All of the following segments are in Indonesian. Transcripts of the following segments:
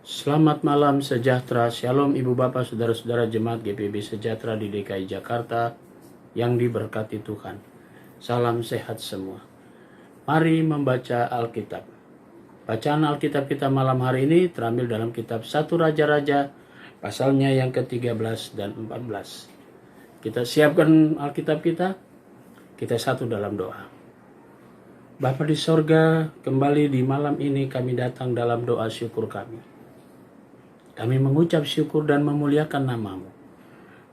Selamat malam sejahtera, Shalom Ibu Bapak, Saudara-saudara Jemaat GPB Sejahtera di DKI Jakarta yang diberkati Tuhan. Salam sehat semua. Mari membaca Alkitab. Bacaan Alkitab kita malam hari ini terambil dalam kitab 1 Raja-Raja, pasalnya yang ke-13 dan 14. Kita siapkan Alkitab kita satu dalam doa. Bapa di sorga, kembali di malam ini kami datang dalam doa syukur kami. Kami mengucap syukur dan memuliakan nama-Mu.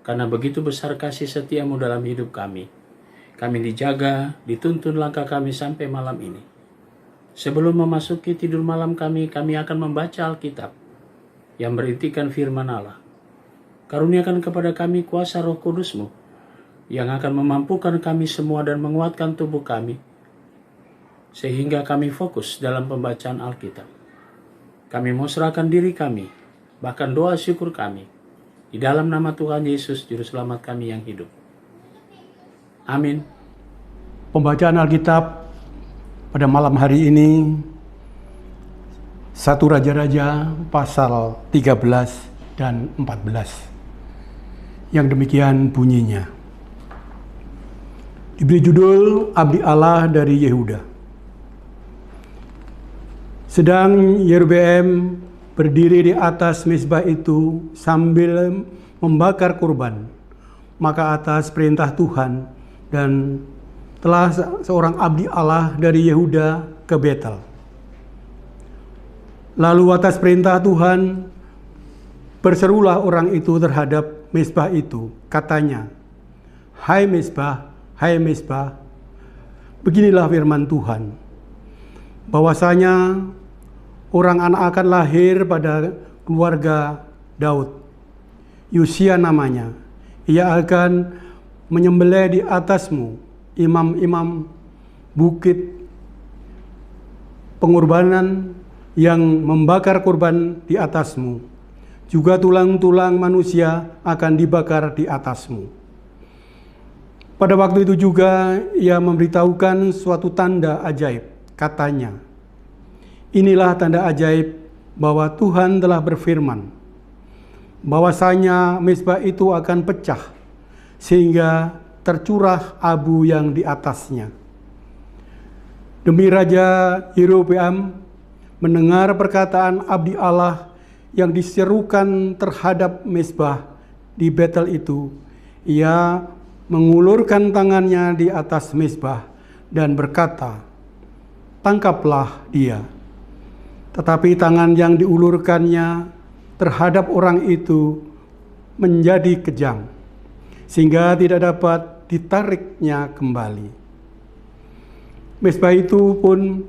Karena begitu besar kasih setia-Mu dalam hidup kami. Kami dijaga, dituntun langkah kami sampai malam ini. Sebelum memasuki tidur malam kami akan membaca Alkitab yang berintikan firman Allah. Karuniakan kepada kami kuasa Roh Kudus-Mu yang akan memampukan kami semua dan menguatkan tubuh kami, sehingga kami fokus dalam pembacaan Alkitab. Kami mau serahkan diri kami, bahkan doa syukur kami, di dalam nama Tuhan Yesus, Juru Selamat kami yang hidup. Amin. Pembacaan Alkitab pada malam hari ini 1 Raja-Raja pasal 13 dan 14. Yang demikian bunyinya. Diberi judul Abdi Allah dari Yehuda. Sedang Yerobeam berdiri di atas mezbah itu sambil membakar kurban, maka atas perintah Tuhan dan telah seorang abdi Allah dari Yehuda ke Betel. Lalu atas perintah Tuhan berserulah orang itu terhadap mezbah itu, katanya, hai mezbah, beginilah firman Tuhan, bahwasanya orang anak akan lahir pada keluarga Daud. Yosia namanya. Ia akan menyembelih di atasmu imam-imam bukit pengorbanan yang membakar kurban di atasmu. Juga tulang-tulang manusia akan dibakar di atasmu. Pada waktu itu juga ia memberitahukan suatu tanda ajaib. Katanya, inilah tanda ajaib bahwa Tuhan telah berfirman, bahwasanya mezbah itu akan pecah, sehingga tercurah abu yang di atasnya. Demi Raja Yerobeam mendengar perkataan abdi Allah yang diserukan terhadap mezbah di Betel itu, ia mengulurkan tangannya di atas mezbah dan berkata, tangkaplah dia. Tetapi tangan yang diulurkannya terhadap orang itu menjadi kejam, sehingga tidak dapat ditariknya kembali. Mezbah itu pun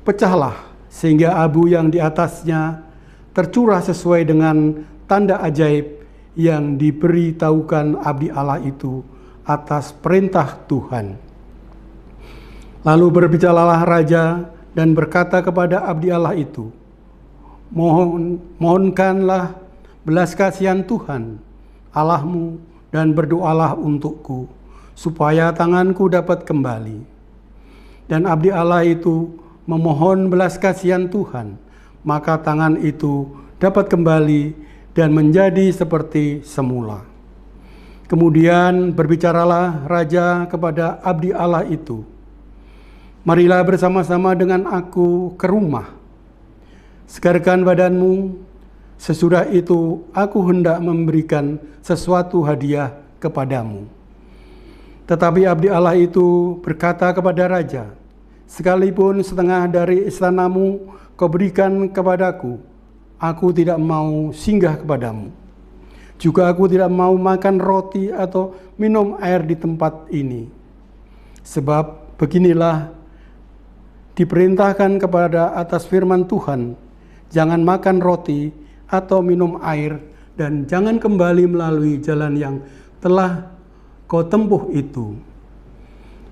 pecahlah, sehingga abu yang di atasnya tercurah sesuai dengan tanda ajaib yang diberitahukan abdi Allah itu atas perintah Tuhan. Lalu berbicaralah raja dan berkata kepada abdi Allah itu, mohonkanlah belas kasihan Tuhan Allahmu dan berdoalah untukku, supaya tanganku dapat kembali. Dan abdi Allah itu memohon belas kasihan Tuhan, maka tangan itu dapat kembali dan menjadi seperti semula. Kemudian berbicaralah raja kepada abdi Allah itu, marilah bersama-sama dengan aku ke rumah. Segarkan badanmu, sesudah itu aku hendak memberikan sesuatu hadiah kepadamu. Tetapi abdi Allah itu berkata kepada raja, sekalipun setengah dari istanamu kau berikan kepadaku, aku tidak mau singgah kepadamu. Juga aku tidak mau makan roti atau minum air di tempat ini. Sebab beginilah diperintahkan kepada atas firman Tuhan, jangan makan roti atau minum air, dan jangan kembali melalui jalan yang telah kau tempuh itu.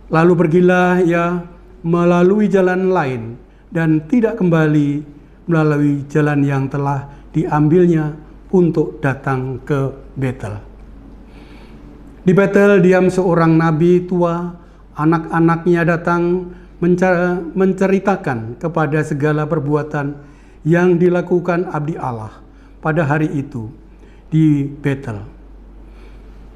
Lalu pergilah ia melalui jalan lain, dan tidak kembali melalui jalan yang telah diambilnya untuk datang ke Betel. Di Betel diam seorang nabi tua, anak-anaknya datang menceritakan kepada segala perbuatan yang dilakukan abdi Allah pada hari itu di Betel.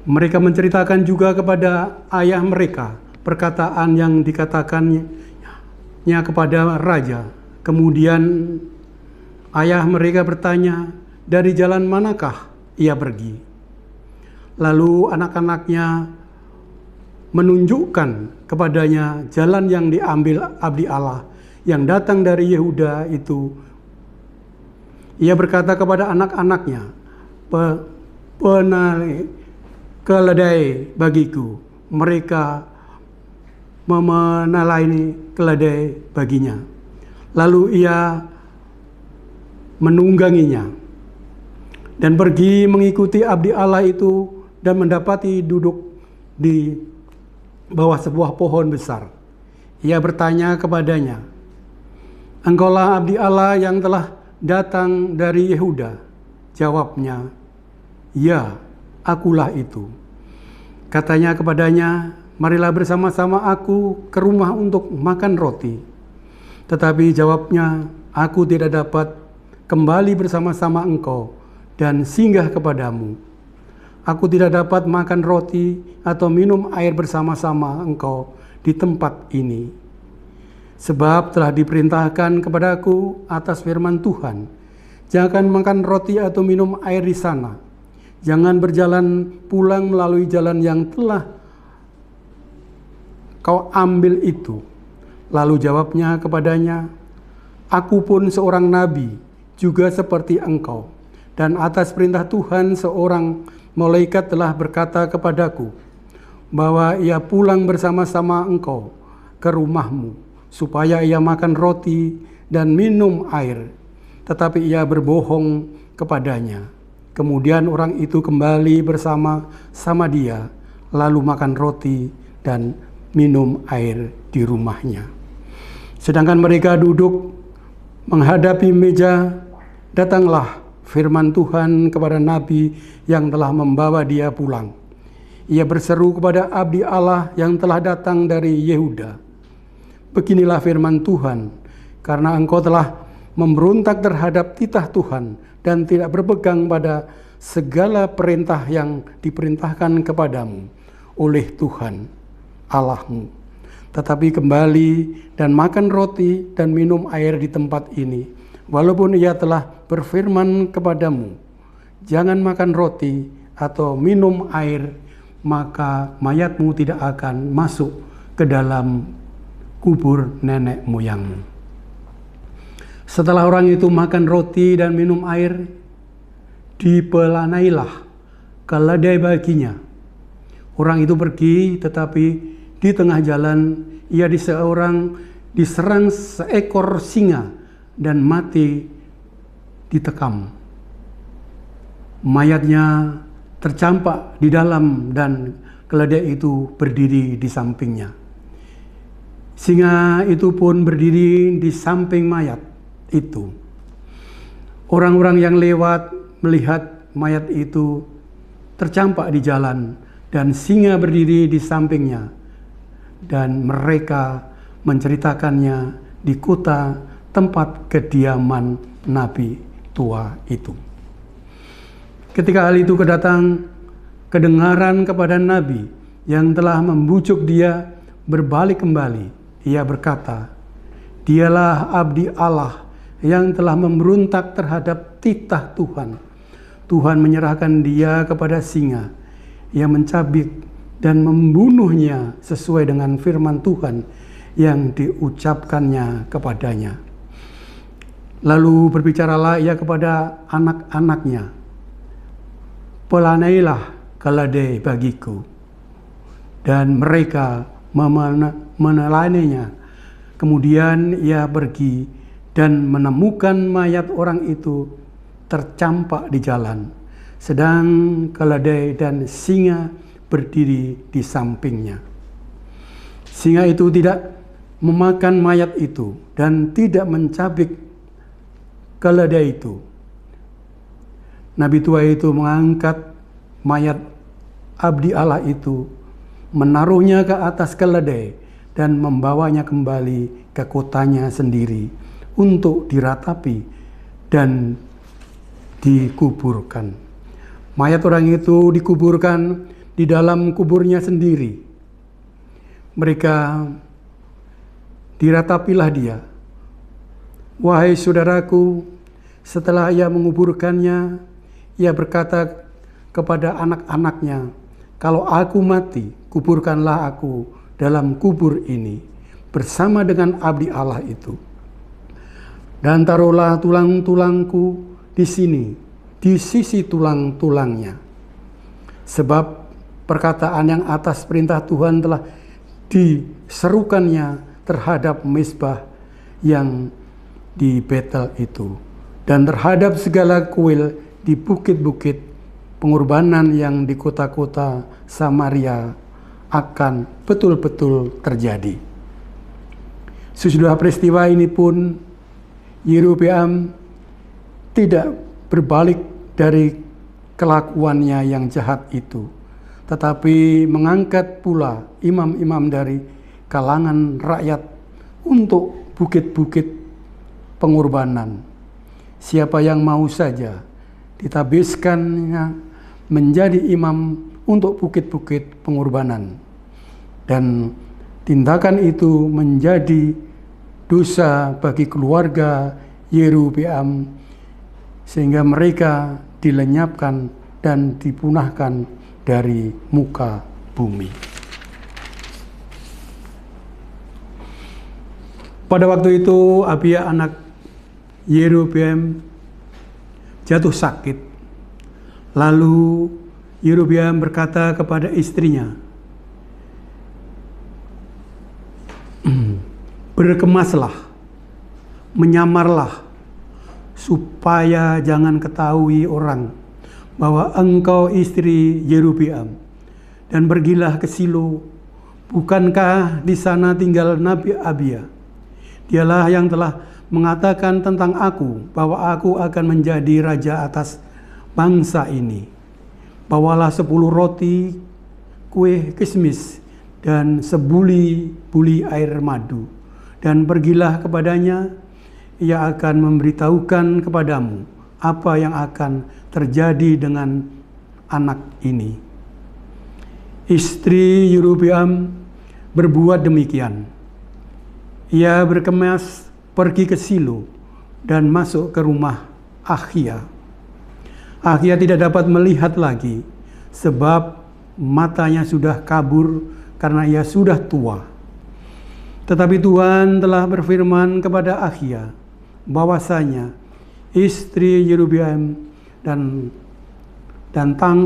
Mereka menceritakan juga kepada ayah mereka perkataan yang dikatakannya kepada raja. Kemudian ayah mereka bertanya, "Dari jalan manakah ia pergi?" Lalu anak-anaknya menunjukkan kepadanya jalan yang diambil abdi Allah yang datang dari Yehuda itu. Ia berkata kepada anak-anaknya, "Keledai bagiku." Mereka meneladani keledai baginya. Lalu ia menungganginya dan pergi mengikuti abdi Allah itu dan mendapati duduk di bawah sebuah pohon besar. Ia bertanya kepadanya, "Engkaulah abdi Allah yang telah datang dari Yehuda?" Jawabnya, "Ya, akulah itu." Katanya kepadanya, "Marilah bersama-sama aku ke rumah untuk makan roti." Tetapi jawabnya, "Aku tidak dapat kembali bersama-sama engkau dan singgah kepadamu. Aku tidak dapat makan roti atau minum air bersama-sama engkau di tempat ini. Sebab telah diperintahkan kepadaku atas firman Tuhan, jangan makan roti atau minum air di sana. Jangan berjalan pulang melalui jalan yang telah kau ambil itu." Lalu jawabnya kepadanya, "Aku pun seorang nabi, juga seperti engkau. Dan atas perintah Tuhan seorang malaikat telah berkata kepadaku, bahwa ia pulang bersama-sama engkau ke rumahmu, supaya ia makan roti dan minum air. Tetapi ia berbohong kepadanya. Kemudian orang itu kembali bersama-sama dia, lalu makan roti dan minum air di rumahnya. Sedangkan mereka duduk menghadapi meja, datanglah firman Tuhan kepada nabi yang telah membawa dia pulang. Ia berseru kepada abdi Allah yang telah datang dari Yehuda, "Beginilah firman Tuhan, karena engkau telah memberontak terhadap titah Tuhan dan tidak berpegang pada segala perintah yang diperintahkan kepadamu oleh Tuhan Allahmu, tetapi kembali dan makan roti dan minum air di tempat ini, walaupun ia telah berfirman kepadamu, jangan makan roti atau minum air, maka mayatmu tidak akan masuk ke dalam kubur nenek moyangmu." Setelah orang itu makan roti dan minum air, dipelanailah keledai baginya. Orang itu pergi, tetapi di tengah jalan ia diserang seekor singa dan mati ditekam. Mayatnya tercampak di dalam dan keledai itu berdiri di sampingnya. Singa itu pun berdiri di samping mayat itu. Orang-orang yang lewat melihat mayat itu tercampak di jalan dan singa berdiri di sampingnya, dan mereka menceritakannya di kota tempat kediaman nabi tua itu. Ketika hal itu kedengaran kepada nabi yang telah membujuk dia berbalik kembali, ia berkata, "Dialah abdi Allah yang telah memberontak terhadap titah Tuhan. Tuhan menyerahkan dia kepada singa. Ia mencabik dan membunuhnya sesuai dengan firman Tuhan yang diucapkannya kepadanya." Lalu berbicaralah ia kepada anak-anaknya, "Pelanailah keledai bagiku." Dan mereka menelanainya. Kemudian ia pergi dan menemukan mayat orang itu tercampak di jalan, sedang keledai dan singa berdiri di sampingnya. Singa itu tidak memakan mayat itu dan tidak mencabik keledai itu. Nabi tua itu mengangkat mayat abdi Allah itu, menaruhnya ke atas keledai dan membawanya kembali ke kotanya sendiri untuk diratapi dan dikuburkan. Mayat orang itu dikuburkan di dalam kuburnya sendiri. Mereka diratapilah dia. Wahai saudaraku, setelah ia menguburkannya, ia berkata kepada anak-anaknya, "Kalau aku mati, kuburkanlah aku dalam kubur ini bersama dengan abdi Allah itu. Dan taruhlah tulang-tulangku di sini, di sisi tulang-tulangnya. Sebab perkataan yang atas perintah Tuhan telah diserukannya terhadap mezbah yang di Betel itu, dan terhadap segala kuil di bukit-bukit pengorbanan yang di kota-kota Samaria akan betul-betul terjadi." Sesudah peristiwa ini pun, Yerobeam tidak berbalik dari kelakuannya yang jahat itu, tetapi mengangkat pula imam-imam dari kalangan rakyat untuk bukit-bukit pengorbanan. Siapa yang mau saja ditabiskannya menjadi imam untuk bukit-bukit pengorbanan. Dan tindakan itu menjadi dosa bagi keluarga Yerobeam, sehingga mereka dilenyapkan dan dipunahkan dari muka bumi. Pada waktu itu Abia anak Yerobeam jatuh sakit. Lalu Yerobeam berkata kepada istrinya, "Berkemaslah, menyamarlah, supaya jangan ketahui orang bahwa engkau istri Yerobeam, dan pergilah ke Silo. Bukankah di sana tinggal Nabi Abia? Dialah yang telah mengatakan tentang aku bahwa aku akan menjadi raja atas bangsa ini. Bawalah 10 roti, kue kismis, dan sebuli-buli air madu, dan pergilah kepadanya. Ia akan memberitahukan kepadamu apa yang akan terjadi dengan anak ini." Istri Yerobeam berbuat demikian. Ia berkemas pergi ke Silo dan masuk ke rumah Ahia. Ahia tidak dapat melihat lagi, sebab matanya sudah kabur karena ia sudah tua. Tetapi Tuhan telah berfirman kepada Ahia bahwasanya istri Yerobeam dan datang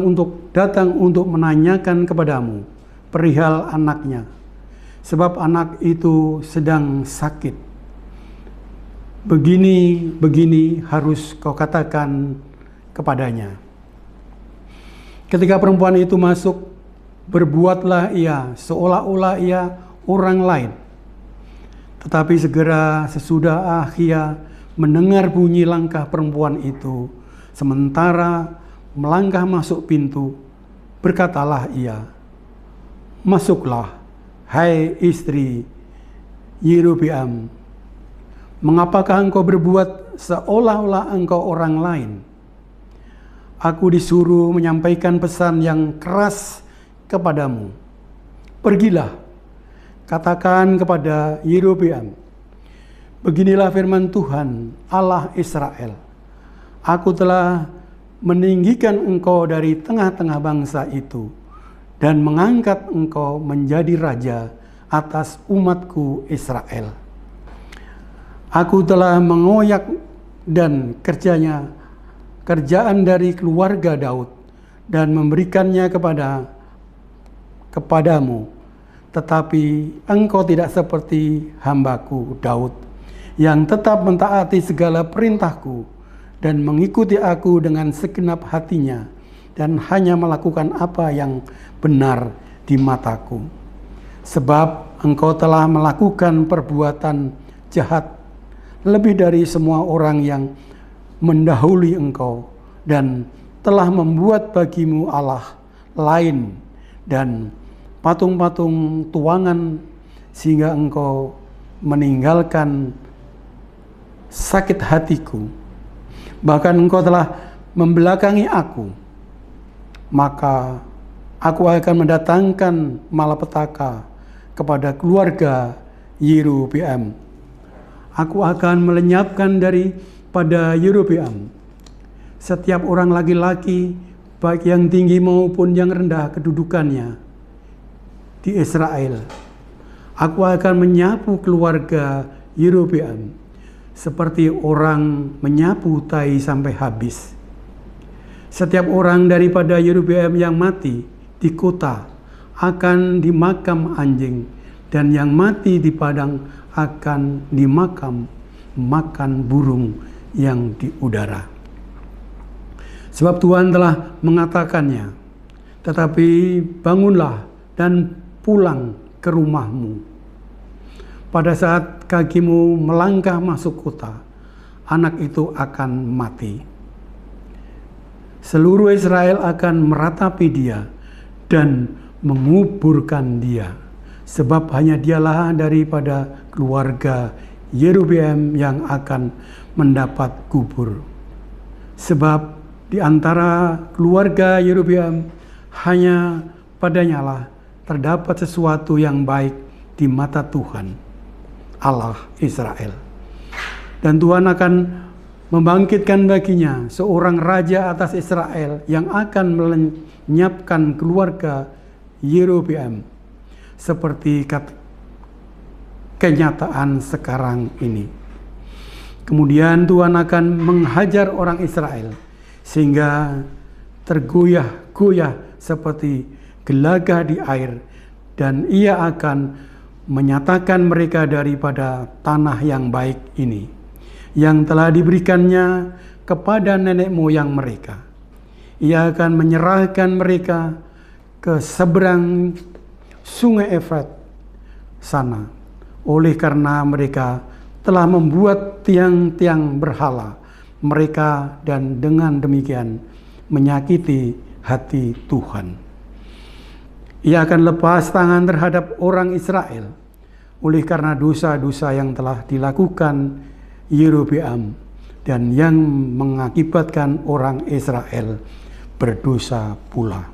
untuk menanyakan kepadamu perihal anaknya, sebab anak itu sedang sakit. Begini harus kau katakan kepadanya. Ketika perempuan itu masuk, berbuatlah ia seolah-olah ia orang lain. Tetapi segera sesudah Ahia mendengar bunyi langkah perempuan itu, sementara melangkah masuk pintu, berkatalah ia, "Masuklah, hai istri Yerobeam. Mengapakah engkau berbuat seolah-olah engkau orang lain? Aku disuruh menyampaikan pesan yang keras kepadamu. Pergilah, katakan kepada Yerobeam, beginilah firman Tuhan Allah Israel. Aku telah meninggikan engkau dari tengah-tengah bangsa itu dan mengangkat engkau menjadi raja atas umatku Israel. Aku telah mengoyak dan kerjaan dari keluarga Daud dan memberikannya kepadamu. Tetapi engkau tidak seperti hambaku Daud, yang tetap mentaati segala perintahku dan mengikuti aku dengan segenap hatinya, dan hanya melakukan apa yang benar di mataku. Sebab engkau telah melakukan perbuatan jahat lebih dari semua orang yang mendahului engkau, dan telah membuat bagimu Allah lain dan patung-patung tuangan, sehingga engkau meninggalkan sakit hatiku. Bahkan engkau telah membelakangi aku, maka aku akan mendatangkan malapetaka kepada keluarga Yerobeam. Aku akan melenyapkan daripada Yerobeam setiap orang laki-laki, baik yang tinggi maupun yang rendah kedudukannya di Israel. Aku akan menyapu keluarga Yerobeam seperti orang menyapu tai sampai habis. Setiap orang daripada Yerobeam yang mati di kota akan dimakam anjing, dan yang mati di padang akan dimakam makan burung yang di udara. Sebab Tuhan telah mengatakannya, tetapi bangunlah dan pulang ke rumahmu. Pada saat kakimu melangkah masuk kota, anak itu akan mati. Seluruh Israel akan meratapi dia dan menguburkan dia, sebab hanya dialah daripada keluarga Yerobeam yang akan mendapat kubur. Sebab di antara keluarga Yerobeam hanya padanya lah terdapat sesuatu yang baik di mata Tuhan, Allah Israel. Dan Tuhan akan membangkitkan baginya seorang raja atas Israel yang akan melenyapkan keluarga Yerobeam seperti kenyataan sekarang ini. Kemudian Tuhan akan menghajar orang Israel sehingga tergoyah-goyah seperti gelagat di air, dan ia akan menyatakan mereka daripada tanah yang baik ini yang telah diberikannya kepada nenek moyang mereka. Ia akan menyerahkan mereka ke seberang sungai Efrat sana, oleh karena mereka telah membuat tiang-tiang berhala mereka, dan dengan demikian menyakiti hati Tuhan. Ia akan lepas tangan terhadap orang Israel oleh karena dosa-dosa yang telah dilakukan Yerobeam dan yang mengakibatkan orang Israel berdosa pula.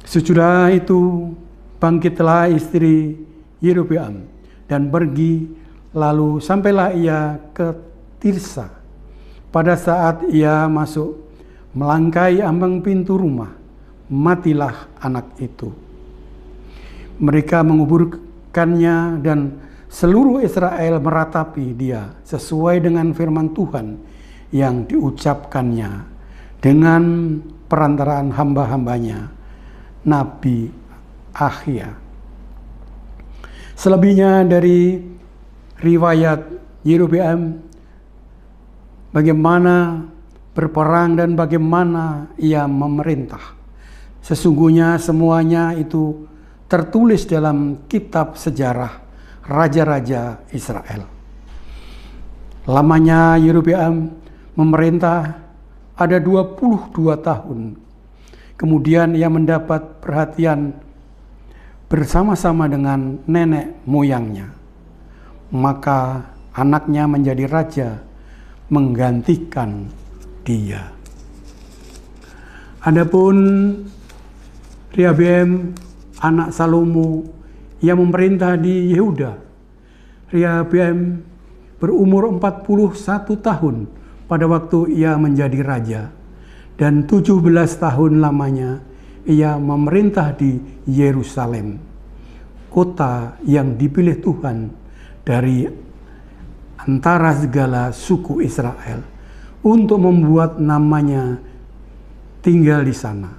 Sesudah itu bangkitlah istri Yerobeam dan pergi, lalu sampailah ia ke Tirsa. Pada saat ia masuk melangkai ambang pintu rumah, matilah anak itu. Mereka menguburkannya dan seluruh Israel meratapi dia sesuai dengan firman Tuhan yang diucapkannya dengan perantaraan hamba-hambanya, Nabi Ahia. Selebihnya dari riwayat Yerobeam, bagaimana berperang dan bagaimana ia memerintah, sesungguhnya semuanya itu tertulis dalam kitab sejarah raja-raja Israel. Lamanya Yerobeam memerintah ada 22 tahun. Kemudian ia mendapat perhatian bersama-sama dengan nenek moyangnya. Maka anaknya menjadi raja menggantikan dia. Adapun Rehabeam anak Salomo yang memerintah di Yehuda. Rehabeam berumur 41 tahun pada waktu ia menjadi raja, dan 17 tahun lamanya ia memerintah di Yerusalem, kota yang dipilih Tuhan dari antara segala suku Israel untuk membuat namanya tinggal di sana.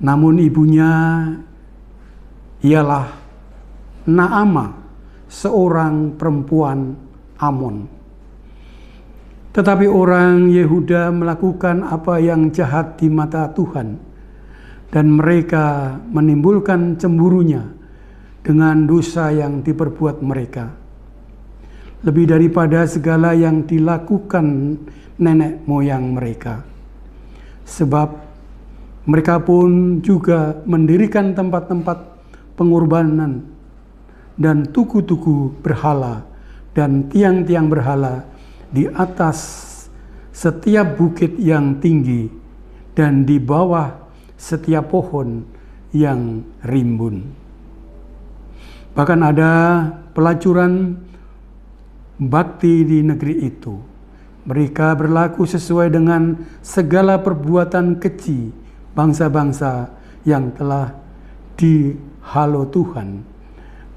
Namun ibunya ialah Naamah, seorang perempuan Amon. Tetapi orang Yehuda melakukan apa yang jahat di mata Tuhan, dan mereka menimbulkan cemburunya dengan dosa yang diperbuat mereka, lebih daripada segala yang dilakukan nenek moyang mereka. Sebab mereka pun juga mendirikan tempat-tempat pengorbanan dan tugu-tugu berhala dan tiang-tiang berhala di atas setiap bukit yang tinggi dan di bawah setiap pohon yang rimbun. Bahkan ada pelacuran bakti di negeri itu. Mereka berlaku sesuai dengan segala perbuatan keji bangsa-bangsa yang telah dihalau Tuhan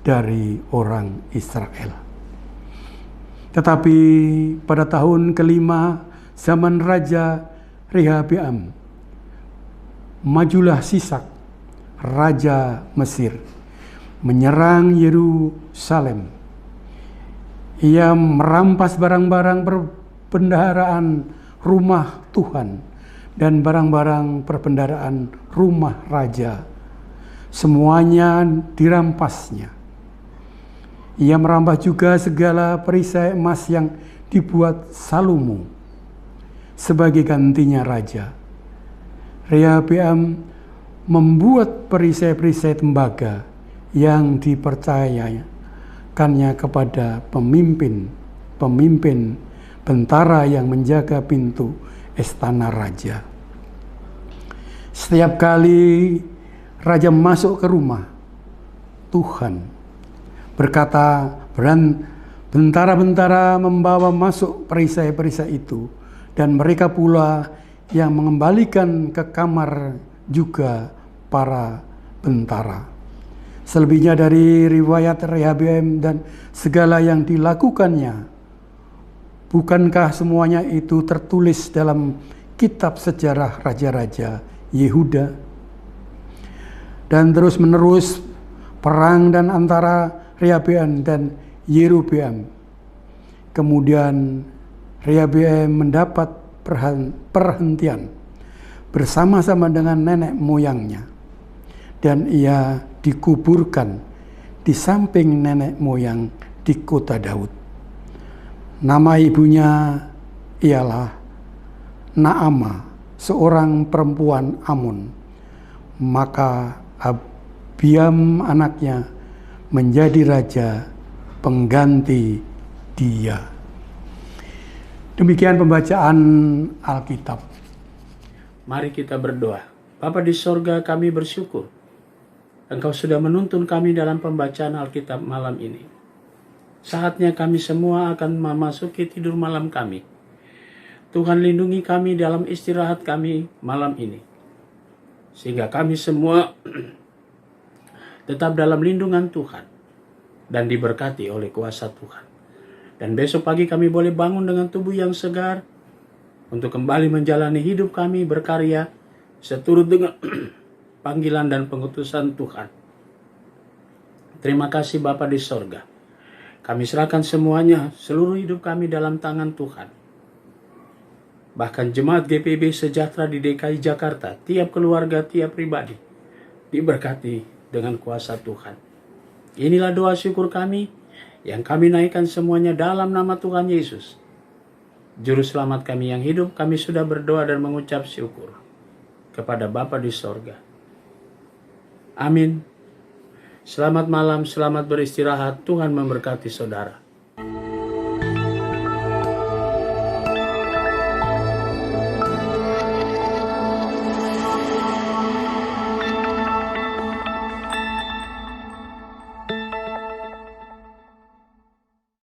dari orang Israel. Tetapi pada tahun kelima zaman Raja Rehabeam, majulah Sisak, Raja Mesir, menyerang Yerusalem. Ia merampas barang-barang perbendaharaan rumah Tuhan dan barang-barang perbendaharaan rumah raja. Semuanya dirampasnya. Ia merampas juga segala perisai emas yang dibuat Salomo sebagai gantinya raja. Rehabeam membuat perisai-perisai tembaga yang dipercayakannya kepada pemimpin bentara yang menjaga pintu istana raja. Setiap kali raja masuk ke rumah Tuhan, berkata, bentara-bentara membawa masuk perisai-perisai itu, dan mereka pula yang mengembalikan ke kamar juga para bentara. Selebihnya dari riwayat Rehabeam dan segala yang dilakukannya, bukankah semuanya itu tertulis dalam kitab sejarah raja-raja Yehuda? Dan terus menerus perang dan antara Rehabeam dan Yerobeam. Kemudian Rehabeam mendapat perhentian bersama-sama dengan nenek moyangnya, dan ia dikuburkan di samping nenek moyang di kota Daud. Nama ibunya ialah Naamah, seorang perempuan Amun. Maka Abiam anaknya menjadi raja pengganti dia. Demikian pembacaan Alkitab. Mari kita berdoa. Bapa di sorga, kami bersyukur Engkau sudah menuntun kami dalam pembacaan Alkitab malam ini. Saatnya kami semua akan memasuki tidur malam kami. Tuhan lindungi kami dalam istirahat kami malam ini, sehingga kami semua tetap dalam lindungan Tuhan dan diberkati oleh kuasa Tuhan. Dan besok pagi kami boleh bangun dengan tubuh yang segar untuk kembali menjalani hidup kami berkarya seturut dengan panggilan dan pengutusan Tuhan. Terima kasih Bapa di sorga. Kami serahkan semuanya, seluruh hidup kami dalam tangan Tuhan. Bahkan jemaat GPIB Sejahtera di DKI Jakarta, tiap keluarga, tiap pribadi, diberkati dengan kuasa Tuhan. Inilah doa syukur kami yang kami naikkan semuanya dalam nama Tuhan Yesus, Juru Selamat kami yang hidup. Kami sudah berdoa dan mengucap syukur kepada Bapa di sorga. Amin. Selamat malam, selamat beristirahat. Tuhan memberkati saudara.